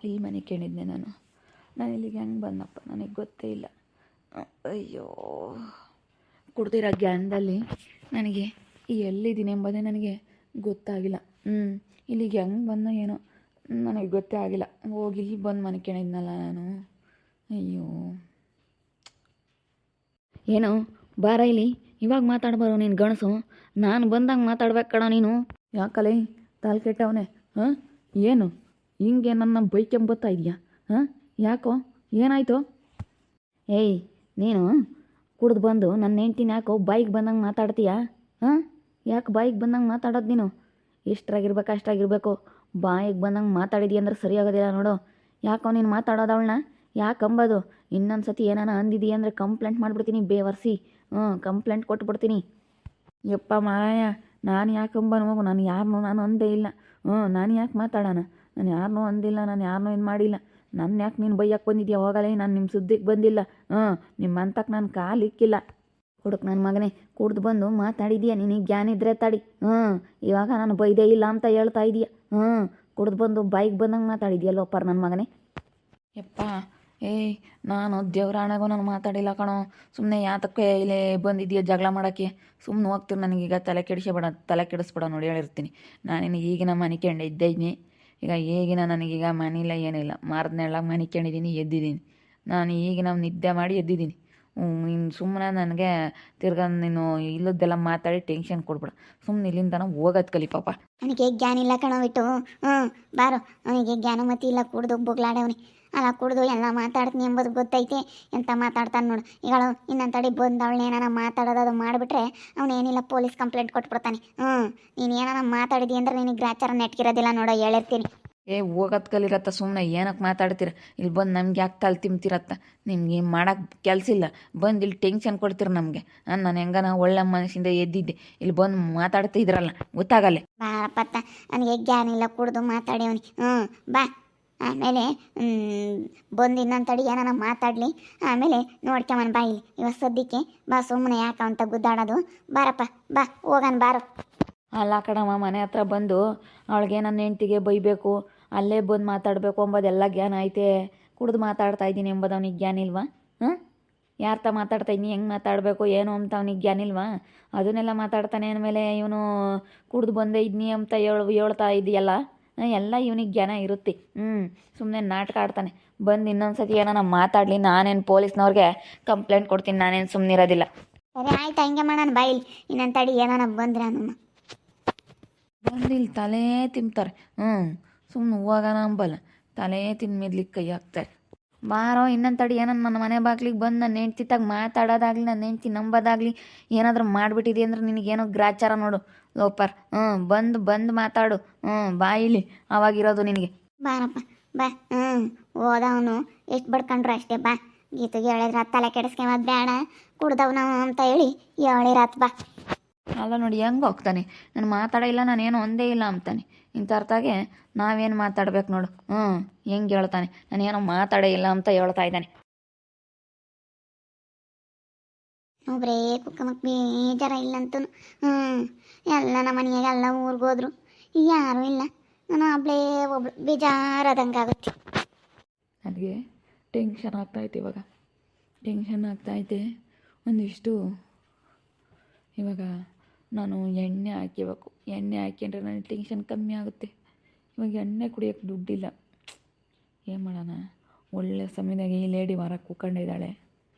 ಇಲ್ಲಿ ಮನೆ ಕೇಳಿದ್ದೆ ನಾನು ಇಲ್ಲಿಗೆ ಹೆಂಗೆ ಬಂದಪ್ಪ ನನಗೆ ಗೊತ್ತೇ ಇಲ್ಲ. ಅಯ್ಯೋ, ಕುಡ್ದಿರೋ ಗ್ಯಾನ್ದಲ್ಲಿ ನನಗೆ ಎಲ್ಲಿದ್ದೀನಿ ಎಂಬುದೇ ನನಗೆ ಗೊತ್ತಾಗಿಲ್ಲ. ಇಲ್ಲಿಗೆ ಹೆಂಗೆ ಬಂದ ಏನೋ ನನಗೆ ಗೊತ್ತೇ ಆಗಿಲ್ಲ. ಹೋಗಿ ಇಲ್ಲಿ ಬಂದು ಮನೆ ಕೇಳಿದ್ನಲ್ಲ ನಾನು. ಅಯ್ಯೋ, ಏನು ಬಾರ ಇಲ್ಲಿ, ಇವಾಗ ಮಾತಾಡ್ಬಾರೋ ನೀನು ಗಣಸು. ನಾನು ಬಂದಂಗೆ ಮಾತಾಡ್ಬೇಕು ಕಣ ನೀನು. ಯಾಕಲೇ ತಾಲ್ ಕೆಟ್ಟವನೇ? ಹಾಂ, ಏನು ಹಿಂಗೆ ನನ್ನ ಬೈಕೆಂಬತ್ತಾ ಇದೆಯಾ? ಹಾಂ, ಯಾಕೋ ಏನಾಯಿತು? ಏಯ್, ನೀನು ಕುಡ್ದು ಬಂದು ನನ್ನ ಹೆಂಡ್ತಿನ ಯಾಕೋ ಬಾಯಿಗೆ ಬಂದಂಗೆ ಮಾತಾಡ್ತೀಯಾ? ಹಾಂ, ಯಾಕೆ ಬಾಯಿಗೆ ಬಂದಂಗೆ ಮಾತಾಡೋದು ನೀನು? ಎಷ್ಟ್ರಾಗಿರ್ಬೇಕು ಅಷ್ಟಾಗಿರ್ಬೇಕು. ಬಾಯಿಗೆ ಬಂದಂಗೆ ಮಾತಾಡಿದಿ ಅಂದ್ರೆ ಸರಿಯಾಗೋದಿಲ್ಲ ನೋಡು. ಯಾಕೋ ನೀನು ಮಾತಾಡೋದು ಅವಳನ್ನ ಯಾಕೆ ಅಂಬೋದು? ಇನ್ನೊಂದು ಸತಿ ಏನಾನ ಅಂದಿದ್ದೀಯ ಅಂದರೆ ಕಂಪ್ಲೇಂಟ್ ಮಾಡಿಬಿಡ್ತೀನಿ ಬೇವರ್ಸಿ. ಕಂಪ್ಲೇಂಟ್ ಕೊಟ್ಬಿಡ್ತೀನಿ. ಯಪ್ಪ ಮಾಯ, ನಾನು ಯಾಕೆ ಅಂಬನು ಹೋಗು. ನಾನು ಅಂದೇ ಇಲ್ಲ. ನಾನು ಯಾಕೆ ಮಾತಾಡೋಣ? ನಾನು ಯಾರನ್ನೂ ಅಂದಿಲ್ಲ, ನಾನು ಯಾರನ್ನೂ ಇದು ಮಾಡಿಲ್ಲ. ನನ್ನ ಯಾಕೆ ನೀನು ಬೈಯಕ್ಕೆ ಬಂದಿದ್ಯಾ? ಹೋಗಲೇ, ನಾನು ನಿಮ್ಮ ಸುದ್ದಿಗೆ ಬಂದಿಲ್ಲ. ನಿಮ್ಮ ಅಂತಕ್ಕೆ ನಾನು ಕಾಲು ಇಕ್ಕಿಲ್ಲ. ಹುಡುಕ್ ನನ್ನ ಮಗನೇ, ಕುಡ್ದು ಬಂದು ಮಾತಾಡಿದೀಯ. ನಿನಗೆ ಜ್ಞಾನ ಇದ್ರೆ ತಡಿ. ಇವಾಗ ನಾನು ಬೈದೇ ಇಲ್ಲ ಅಂತ ಹೇಳ್ತಾ ಇದೀಯ. ಕುಡ್ದು ಬಂದು ಬಾಯಿಗೆ ಬಂದಂಗೆ ಮಾತಾಡಿದ್ಯಲ್ಲೋಪ್ಪರ್ ನನ್ನ ಮಗನೇ. ಯಪ್ಪ, ಏಯ್, ನಾನು ದೇವ್ರಾಣಗೂ ನಾನು ಮಾತಾಡಿಲ್ಲ ಕಣೋ. ಸುಮ್ಮನೆ ಯಾತಕ್ಕೆ ಇಲ್ಲೇ ಬಂದಿದ್ದೀಯ ಜಗಳ ಮಾಡೋಕ್ಕೆ? ಸುಮ್ಮನೆ ಹೋಗ್ತೀರಿ. ನನಗೀಗ ತಲೆ ಕೆಡಿಸ್ಬೇಡ ನೋಡಿ ಹೇಳಿರ್ತೀನಿ. ನಾನಿನ್ನು ಈಗಿನ ಮನೆ ಕೆಂಡು ಇದ್ದೀನಿ. ಈಗ ಈಗಿನ ನನಗೀಗ ಮನೆಯಿಲ್ಲ ಏನಿಲ್ಲ. ಮಾರ್ದನೆಲ್ಲ ಮನೆ ಕೆಂಡಿದ್ದೀನಿ, ಎದ್ದಿದ್ದೀನಿ. ನಾನು ಈಗ ನಾವು ನಿದ್ದೆ ಮಾಡಿ ಎದ್ದಿದ್ದೀನಿ. ನೀನು ಸುಮ್ಮನೆ ನನಗೆ ನೀನು ಇಲ್ಲದ್ದೆಲ್ಲ ಮಾತಾಡಿ ಟೆನ್ಷನ್ ಕೊಡ್ಬೇಡ. ಸುಮ್ಮನೆ ಇಲ್ಲಿಂದ ಹೋಗೋದು ಕಲಿ ಪಾಪ. ಅವನಿಗೆ ಜ್ಞಾನ ಇಲ್ಲ ಕಣೋ ಬಿಟ್ಟು. ಬಾರೋ, ಅವನಿಗೆ ಜ್ಞಾನ ಮತಿ ಇಲ್ಲ. ಕುಡ್ದು ಬೊಗ್ಲಾಡವನಿ. ಅಲ್ಲ, ಕುಡ್ದು ಎಲ್ಲ ಮಾತಾಡ್ತೀನಿ ಎಂಬುದು ಗೊತ್ತೈತೆ. ಎಂತ ಮಾತಾಡ್ತಾನೆ ನೋಡು. ಈಗ ಇನ್ನೊಂದು ತಡಿ ಬಂದು ಅವಳು ಏನಾರ ಮಾತಾಡೋದು ಮಾಡಿಬಿಟ್ರೆ ಅವನೇನಿಲ್ಲ ಪೊಲೀಸ್ ಕಂಪ್ಲೇಂಟ್ ಕೊಟ್ಬಿಡ್ತಾನೆ. ನೀನು ಏನಾರ ಮಾತಾಡಿದಿ ಅಂದ್ರೆ ನಿನಗೆ ಗ್ರಾಚಾರ ನೆಟ್ಕಿರೋದಿಲ್ಲ ನೋಡೋ, ಹೇಳಿರ್ತೀನಿ. ಹೋಗೋದು ಕಲಿರತ್ತ. ಸುಮ್ಮನೆ ಏನಕ್ಕೆ ಮಾತಾಡ್ತೀರ? ಇಲ್ಲಿ ಬಂದು ನಮ್ಗೆ ಯಾಕೆ ತಲೆ ತಿಂತೀರತ್ತ? ನಿಮ್ಗೆ ಮಾಡೋಕ್ಕೆ ಕೆಲಸ ಇಲ್ಲ. ಬಂದು ಇಲ್ಲಿ ಟೆನ್ಷನ್ ಕೊಡ್ತೀರ ನಮಗೆ. ನಾನು ಹೆಂಗನ ಒಳ್ಳೆ ಮನಸ್ಸಿಂದ ಎದ್ದಿದ್ದೆ, ಇಲ್ಲಿ ಬಂದು ಮಾತಾಡ್ತಾ ಇದ್ರಲ್ಲ, ಗೊತ್ತಾಗಲ್ಲ. ಬಾರಪ್ಪತ್ತ, ನನಗೆ ಜ್ಞಾನ ಇಲ್ಲ. ಕುಡ್ದು ಮಾತಾಡಿ ಅವನಿಗೆ. ಬಾ, ಆಮೇಲೆ ಬಂದು ಇನ್ನೊಂದು ತಡಿ ಏನಾನ ಮಾತಾಡಲಿ, ಆಮೇಲೆ ನೋಡ್ಕೊಂಬನ್ ಬಾ. ಇಲ್ಲಿ ಇವಾಗ ಸದ್ಯಕ್ಕೆ ಬಾ, ಸುಮ್ಮನೆ ಯಾಕ ಅಂತ ಗುದ್ದಾಡೋದು. ಬಾರಪ್ಪ, ಬಾ ಹೋಗೋಣ ಬಾರು. ಅಲ್ಲ ಕಣಮ್ಮ, ಮನೆ ಹತ್ರ ಬಂದು ಅವಳಿಗೆ ನನ್ನ ಹೆಂಡ್ತಿಗೆ ಬೈಬೇಕು, ಅಲ್ಲೇ ಬಂದು ಮಾತಾಡಬೇಕು ಎಂಬುದೆಲ್ಲ ಜ್ಞಾನ ಐತೆ. ಕುಡ್ದು ಮಾತಾಡ್ತಾ ಇದ್ದೀನಿ ಎಂಬುದು ಅವ್ನಿಗೆ ಜ್ಞಾನ ಇಲ್ವಾ? ಯಾರ್ತ ಮಾತಾಡ್ತಾ ಇದ್ದೀನಿ, ಹೆಂಗೆ ಮಾತಾಡಬೇಕು ಏನು ಅಂತ ಅವ್ನಿಗೆ ಜ್ಞಾನ ಇಲ್ವಾ? ಅದನ್ನೆಲ್ಲ ಮಾತಾಡ್ತಾನೆ ಅಂದಮೇಲೆ ಇವನು ಕುಡ್ದು ಬಂದೇ ಇದ್ನಿ ಅಂತ ಹೇಳ್ತಾ ಇದೆಯಲ್ಲ, ಎಲ್ಲ ಇವನಿಗೆ ಜ್ಞಾನ ಇರುತ್ತೆ. ಸುಮ್ಮನೆ ನಾಟಕ ಆಡ್ತಾನೆ. ಬಂದು ಇನ್ನೊಂದು ಸತಿ ಏನೋ ಮಾತಾಡಲಿ, ನಾನೇನು ಪೊಲೀಸ್ನವ್ರಿಗೆ ಕಂಪ್ಲೇಂಟ್ ಕೊಡ್ತೀನಿ. ನಾನೇನು ಸುಮ್ಮನಿರೋದಿಲ್ಲ. ಸರಿ ಆಯ್ತು, ಹಂಗೆ ಮಾಡೋಣ ಬಾ. ಇಲ್ಲಿ ಇನ್ನೊಂದು ತಡಿ ಏನಾನ ಬಂದ್ರೆ ನಮ್ಮ ಬಂದು ಇಲ್ಲಿ ತಲೆ ತಿಂತಾರೆ. ಸುಮ್ಮನೆ ಹೋಗೋಣ ಅಂಬಲ್ಲ, ತಲೆ ತಿನ್ಮೇದ್ಲಿಕ್ಕೆ ಕೈ ಹಾಕ್ತಾರೆ. ಬಾರೋ, ಇನ್ನೊಂದು ತಡಿ ಏನೋ ನನ್ನ ಮನೆ ಬಾಗ್ಲಿಗೆ ಬಂದು ನನ್ನ ಹೆಂಡ್ತಿತ್ತಾಗ ಮಾತಾಡೋದಾಗಲಿ, ನನ್ನ ಹೆಂಡ್ತಿ ನಂಬೋದಾಗಲಿ ಏನಾದರೂ ಮಾಡಿಬಿಟ್ಟಿದೆ ಅಂದ್ರೆ ನಿನಗೇನೋ ಗ್ರಾಚಾರ ನೋಡು ಲೋಪರ್. ಬಂದು ಮಾತಾಡು. ಬಾಯಿಲಿ ಅವಾಗಿರೋದು ನಿನಗೆ. ಬಾರಪ್ಪ ಬಾ. ಓದವನು ಎಷ್ಟು ಬಡ್ಕೊಂಡ್ರು ಅಷ್ಟೇ. ಬಾ, ಗೀತೆಗೆ ಹೇಳಿದ್ರ ತಲೆ ಕೆಡಿಸ್ಕೊಂಬದ್ ಬೇಡ, ಕುಡ್ದವ್ ನಾವು ಅಂತ ಹೇಳಿ ಹೇಳಿರತ್. ಬಾ. ಅಲ್ಲ ನೋಡಿ ಹೆಂಗೆ ಹೋಗ್ತಾನೆ. ನಾನು ಮಾತಾಡೋ ಇಲ್ಲ, ನಾನೇನು ಒಂದೇ ಇಲ್ಲ ಅಂತಾನೆ. ಇಂಥ ಅರ್ಥಾಗೆ ನಾವೇನು ಮಾತಾಡ್ಬೇಕು ನೋಡು. ಹೆಂಗೆ ಹೇಳ್ತಾನೆ, ನಾನೇನೋ ಮಾತಾಡೇ ಇಲ್ಲ ಅಂತ ಹೇಳ್ತಾ ಇದ್ದಾನೆ. ಒಬ್ಬರೇ ಕುಕ್ಕಮಕ್ ಬೇಜಾರ ಇಲ್ಲಂತೂ. ಎಲ್ಲ ನಮ್ಮ ಮನೆಯಾಗ ಎಲ್ಲ ಊರಿಗೋದ್ರು, ಯಾರೂ ಇಲ್ಲ. ನಾನು ಒಬ್ಬಳೇ ಒಬ್ಳು ಬೇಜಾರಾದಂಗೆ ಆಗುತ್ತೆ. ನನಗೆ ಟೆನ್ಷನ್ ಆಗ್ತಾಯಿತ್ತು. ಇವಾಗ ಟೆನ್ಷನ್ ಆಗ್ತಾಯಿದೆ ಒಂದಿಷ್ಟು. ಇವಾಗ ನಾನು ಎಣ್ಣೆ ಹಾಕಿಬೇಕು. ಎಣ್ಣೆ ಹಾಕಿದ್ರೆ ನನಗೆ ಟೆನ್ಷನ್ ಕಮ್ಮಿ ಆಗುತ್ತೆ. ಇವಾಗ ಎಣ್ಣೆ ಕುಡಿಯೋಕ್ಕೆ ದುಡ್ಡಿಲ್ಲ. ಏನು ಮಾಡೋಣ? ಒಳ್ಳೆ ಸಮಯದಾಗ ಈ ಲೇಡಿ ಹೊರಗೆ ಕೂಕೊಂಡಿದ್ದಾಳೆ.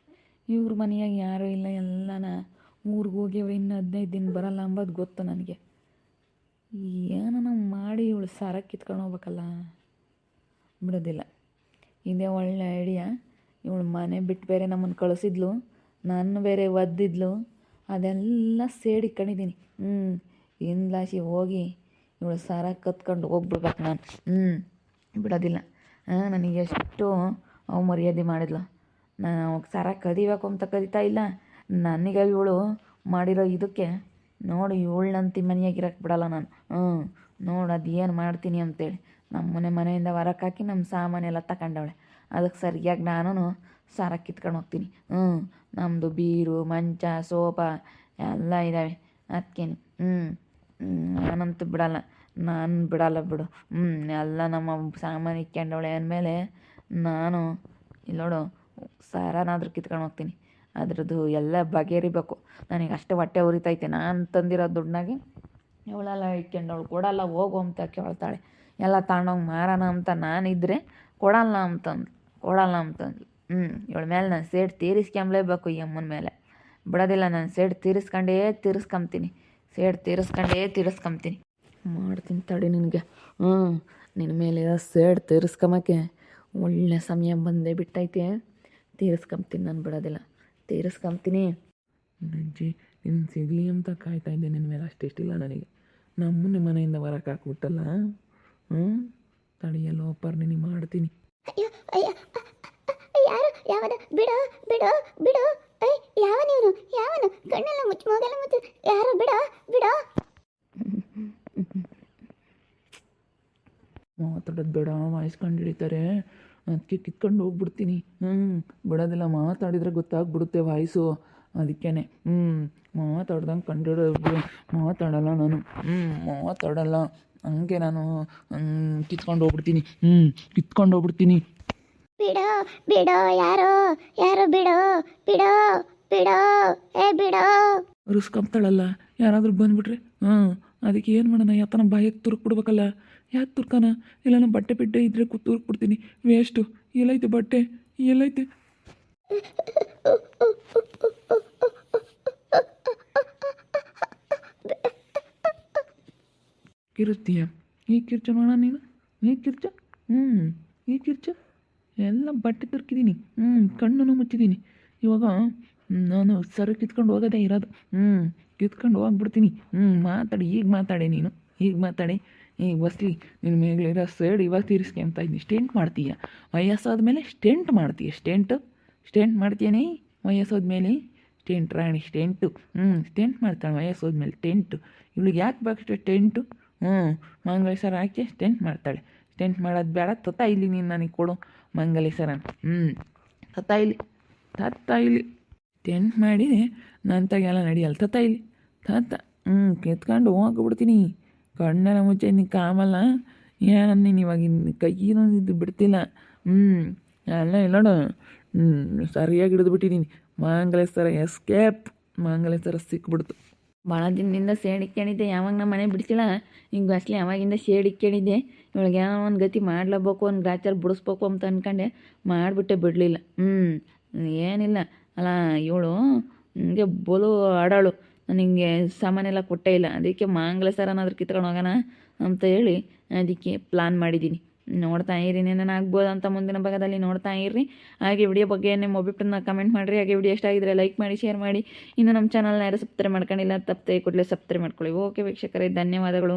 ಇವ್ರ ಮನೆಯಾಗ ಯಾರೂ ಇಲ್ಲ, ಎಲ್ಲನ ಊರಿಗೆ ಹೋಗಿ ಅವ್ರು ಇನ್ನೂ 15 ದಿನ ಬರಲ್ಲ ಅಂಬೋದು ಗೊತ್ತು ನನಗೆ. ಏನೋ ಮಾಡಿ ಇವಳು ಸಾರ ಕಿತ್ಕೊಂಡು ಹೋಗ್ಬೇಕಲ್ಲ, ಬಿಡೋದಿಲ್ಲ. ಇದೇ ಒಳ್ಳೆ ಐಡಿಯಾ. ಇವಳು ಮನೆ ಬಿಟ್ಟು ಬೇರೆ ನಮ್ಮನ್ನು ಕಳಿಸಿದ್ಲು, ನಾನು ಬೇರೆ ಒದ್ದಿದ್ಲು, ಅದೆಲ್ಲ ಸೇಡಿಕೊಂಡಿದ್ದೀನಿ. ಇಂದ್ಲಾಶಿ ಹೋಗಿ ಇವಳು ಸಾರ ಕತ್ಕೊಂಡು ಹೋಗ್ಬಿಡ್ಬೇಕು ನಾನು. ಬಿಡೋದಿಲ್ಲ. ನನಗೆ ಎಷ್ಟು ಮರ್ಯಾದೆ ಮಾಡಿದ್ಲು. ನಾನು ಅವಾಗ ಸಾರ ಕದಿಬೇಕು ಅಂತ ಕದಿತಾ ಇಲ್ಲ. ನನಗೆ ಇವಳು ಮಾಡಿರೋ ಇದಕ್ಕೆ ನೋಡಿ, ಇವಳಂತಿ ಮನೆಯಾಗಿರಕ್ಕೆ ಬಿಡಲ್ಲ ನಾನು. ನೋಡು ಅದು ಏನು ಮಾಡ್ತೀನಿ ಅಂತೇಳಿ ಮನೆಯಿಂದ ಹೊರಕ್ಕೆ ಹಾಕಿ ನಮ್ಮ ಸಾಮಾನೆಲ್ಲ ತಗೊಂಡವಳೆ. ಅದಕ್ಕೆ ಸರಿಯಾಗಿ ನಾನು ಸಾರ ಕಿತ್ಕೊಂಡು ಹೋಗ್ತೀನಿ. ನಮ್ಮದು ಬೀರು, ಮಂಚ, ಸೋಫಾ ಎಲ್ಲ ಇದ್ದಾವೆ. ಅದಕ್ಕೇನು ನಾನಂತೂ ಬಿಡಲ್ಲ. ನಾನು ಬಿಡಲ್ಲ ಬಿಡು. ಎಲ್ಲ ನಮ್ಮ ಸಾಮಾನು ಇಕ್ಕೊಂಡವಳೆ ಅಂದಮೇಲೆ ನಾನು ಇಲ್ಲಿ ನೋಡು ಸಾರನಾದ್ರೂ ಕಿತ್ಕೊಂಡು ಹೋಗ್ತೀನಿ. ಅದ್ರದ್ದು ಎಲ್ಲ ಬಗೆಹರಿಬೇಕು. ನನಗೆ ಅಷ್ಟೇ ಹೊಟ್ಟೆ ಉರಿತೈತೆ. ನಾನು ತಂದಿರೋ ದುಡ್ಡಾಗೆ ಇವಳೆಲ್ಲ ಇಕ್ಕೊಂಡವಳು ಕೊಡಲ್ಲ ಹೋಗು ಅಂತ ಕೇಳ್ತಾಳೆ. ಎಲ್ಲ ತಗೊಂಡೋಗಿ ಮಾರೋಣ ಅಂತ ನಾನಿದ್ದರೆ ಕೊಡಲ್ಲ ಅಂತಂದು ಇವಳ ಮೇಲೆ ನಾನು ಸೇಡ್ ತೀರಿಸ್ಕೊಂಬ್ಲೇಬೇಕು. ಈ ಅಮ್ಮನ ಮೇಲೆ ಬಿಡೋದಿಲ್ಲ. ನಾನು ಸೇಡ್ ತೀರಿಸ್ಕೊಂತೀನಿ. ಮಾಡ್ತೀನಿ ತಡಿ ನಿನಗೆ. ನಿನ್ನ ಮೇಲೆ ಸೇಡ್ ತೀರಿಸ್ಕೊಂಬಕ್ಕೆ ಒಳ್ಳೆ ಸಮಯ ಬಂದೇ ಬಿಟ್ಟೈತೆ. ತೀರಿಸ್ಕೊಂತೀನಿ, ನಾನು ಬಿಡೋದಿಲ್ಲ, ತೀರಿಸ್ಕೊಂತೀನಿ. ಅಜ್ಜಿ ನಿನ್ನ ಸಿಗಲಿ ಅಂತ ಕಾಯ್ತಾ ಇದ್ದೆ. ನಿನ್ನ ಮೇಲೆ ಅಷ್ಟಿಷ್ಟಿಲ್ಲ ನನಗೆ. ನಮ್ಮನ್ನೇ ಮನೆಯಿಂದ ಹೊರಕ್ಕೆ ಹಾಕ್ಬಿಟ್ಟಲ್ಲ. ತಡಿಯಲ್ಲ ಒಪ್ಪರ್ ನಿನಗೆ ಮಾಡ್ತೀನಿ. ಅಯ್ಯೋ ಅಯ್ಯ ಯಾರು ಯಾವನ ಬಿಡು ಬಿಡು ಬಿಡು ಅಯ್ಯ ಯಾವನಿವನು ಯಾವನು ಕಣ್ಣೆಲ್ಲ ಮುಚ್ಚಿ ಮೋಗೆಲ್ಲ ಮುಚ್ಚಿ ಯಾರು ಬಿಡು ಬಿಡು ಮಾತಾಡೋದು ಬೇಡ, ವಾಯಿಸ್ಕೊಂಡು ಹಿಡಿತಾರೆ. ಅದಕ್ಕೆ ಕಿತ್ಕೊಂಡು ಹೋಗ್ಬಿಡ್ತೀನಿ. ಬಿಡೋದಿಲ್ಲ. ಮಾತಾಡಿದ್ರೆ ಗೊತ್ತಾಗ್ಬಿಡುತ್ತೆ ವಾಯ್ಸು. ಅದಕ್ಕೇ ಮಾತಾಡ್ದಂಗೆ ಕಂಡಿಡೋದು. ಮಾತಾಡಲ್ಲ ನಾನು. ಮಾತಾಡಲ್ಲ. ಹಂಗೆ ನಾನು ಕಿತ್ಕೊಂಡು ಹೋಗ್ಬಿಡ್ತೀನಿ. ಬಿಡು ಬಿಡು ಯಾರು ಯಾರು ಬಿಡು ಬಿಡು ಬಿಡು ಬಿಡು ರಿಸ್ಕೊಂಬ್ತಾಳಲ್ಲ ಯಾರಾದರೂ ಬಂದುಬಿಟ್ರೆ. ಅದಕ್ಕೆ ಏನು ಮಾಡೋಣ? ಯಾತನ ಬಾಯಕ್ಕೆ ತುರುಕ್ಬಿಡ್ಬೇಕಲ್ಲ. ಯಾಕೆ ತುರ್ಕಾನ? ಇಲ್ಲ ನಾನು ಬಟ್ಟೆ ಇದ್ದರೆ ತುರುಕ್ಬಿಡ್ತೀನಿ. ವೇಸ್ಟು. ಎಲ್ಲೈತೆ ಬಟ್ಟೆ? ಎಲ್ಲೈತೆ? ಕಿರ್ಚ್ತೀಯ? ಈ ಕಿರ್ಚು ನೋಡ ನೀನು. ಈ ಕಿರ್ಚು ಎಲ್ಲ ಬಟ್ಟೆ ತುರ್ಕಿದ್ದೀನಿ. ಕಣ್ಣನ್ನು ಮುಚ್ಚಿದ್ದೀನಿ. ಇವಾಗ ನಾನು ಸರ ಕಿತ್ಕೊಂಡು ಹೋಗೋದೇ ಇರೋದು. ಕಿತ್ಕೊಂಡು ಹೋಗ್ಬಿಡ್ತೀನಿ. ಮಾತಾಡಿ. ಈಗ ಮಾತಾಡಿ. ಈಗ ಬಸ್ಲಿ ನಿನ್ನ ಮೇಲಿರೋ ಸೇಡ್ ಇವಾಗ ತೀರಿಸ್ಕೊಂತ ಇದ್ದೀನಿ. ಸ್ಟೆಂಟ್ ಮಾಡ್ತೀಯ ವಯಸ್ಸಾದ್ಮೇಲೆ. ಸ್ಟೆಂಟ್ ಮಾಡ್ತೀಯನೇ ವಯಸ್ಸಾದ್ಮೇಲೆ. ಸ್ಟೆಂಟ್ ರಾಣಿ ಸ್ಟೆಂಟು. ಸ್ಟೆಂಟ್ ಮಾಡ್ತಾಳೆ ವಯಸ್ಸಾದ್ಮೇಲೆ. ಟೆಂಟು ಇವಳಿಗೆ ಯಾಕೆ ಬೇಕು ಟೆಂಟು? ಮಂಗಳೇಶ್ವರ ಹಾಕಿ ಸ್ಟೆಂಟ್ ಮಾಡ್ತಾಳೆ. ಸ್ಟೆಂಟ್ ಮಾಡೋದು ಬೇಡ. ತತ್ತ ಇಲ್ಲಿ ನೀನು ನನಗೆ ಕೊಡು ಮಂಗಲೇಶ್ವರನ. ತತ್ತ ಇಲ್ಲಿ ಸ್ಟೆಂಟ್ ಮಾಡಿ ನನ್ನ ತಗೆಲ್ಲ ನಡೆಯಲ್ಲ. ತತ್ತ ಕಿತ್ಕೊಂಡು ಹೋಗ್ಬಿಡ್ತೀನಿ. ಕಣ್ಣೆಲ್ಲ ಮುಚ್ಚೆ ನೀನು ಕಾಮಲ್ಲ. ಏನು ನೀನು ಇವಾಗ ಕೈಯಿದ್ದು ಬಿಡ್ತಿಲ್ಲ. ಎಲ್ಲ ಇಲ್ಲೋಡು. ಸರಿಯಾಗಿ ಹಿಡಿದ್ಬಿಟ್ಟಿದ್ದೀನಿ. ಮಂಗಲೇಶ್ವರ ಎಸ್ಕೇಪ್. ಮಂಗಲೇಶ್ವರ ಸಿಕ್ಬಿಡ್ತು. ಭಾಳ ದಿನದಿಂದ ಸೇಡ್ ಇಕ್ಕೊಂಡಿದ್ದೆ. ಯಾವಾಗ ನಮ್ಮ ಮನೆ ಬಿಡಿಸಿಲ್ಲ. ಹಿಂಗೆ ಬಸ್ಲಿ ಯಾವಾಗಿಂದ ಸೇಡ್ ಇಕ್ಕೊಂಡಿದ್ದೆ. ಇವಳಿಗೆ ಏನೋ ಒಂದು ಗತಿ ಮಾಡ್ಲೇಬೇಕು, ಒಂದು ಗಾಚಾರ ಬಿಡಿಸ್ಬೇಕು ಅಂತ ಅಂದ್ಕೊಂಡೆ. ಮಾಡಿಬಿಟ್ಟೆ, ಬಿಡಲಿಲ್ಲ. ಏನಿಲ್ಲ ಅಲ್ಲ, ಇವಳು ಹಿಂಗೆ ಬೋಲು ಆಡಾಳು. ನನಗೆ ಸಾಮಾನೆಲ್ಲ ಕೊಟ್ಟೇ ಇಲ್ಲ. ಅದಕ್ಕೆ ಮಂಗಲೇಶ್ವರನಾದ್ರೂ ಕಿತ್ಕೊಂಡು ಹೋಗೋಣ ಅಂತ ಹೇಳಿ ಅದಕ್ಕೆ ಪ್ಲಾನ್ ಮಾಡಿದ್ದೀನಿ. ನೋಡ್ತಾ ಇರಿ, ಏನೇನು ಆಗ್ಬೋದು ಅಂತ ಮುಂದಿನ ಭಾಗದಲ್ಲಿ ನೋಡ್ತಾ ಇರ್ರಿ. ಹಾಗೆ ವಿಡಿಯೋ ಬಗ್ಗೆ ನಿಮ್ಮ ಅಭಿಪ್ರಾಯನ ಕಮೆಂಟ್ ಮಾಡಿರಿ. ಹಾಗೆ ವಿಡಿಯೋ ಇಷ್ಟ ಆಗಿದ್ರೆ ಲೈಕ್ ಮಾಡಿ, ಶೇರ್ ಮಾಡಿ. ಇನ್ನು ನಮ್ಮ ಚಾನಲ್ನ ಯಾರು ಸಬ್ಸ್ಕ್ರೈಬ್ ಮಾಡ್ಕೊಂಡಿಲ್ಲ ತಪ್ಪದೆ ಕೂಡಲೇ ಸಬ್ಸ್ಕ್ರೈಬ್ ಮಾಡ್ಕೊಳ್ಳಿ. ಓಕೆ ವೀಕ್ಷಕರೇ, ಧನ್ಯವಾದಗಳು.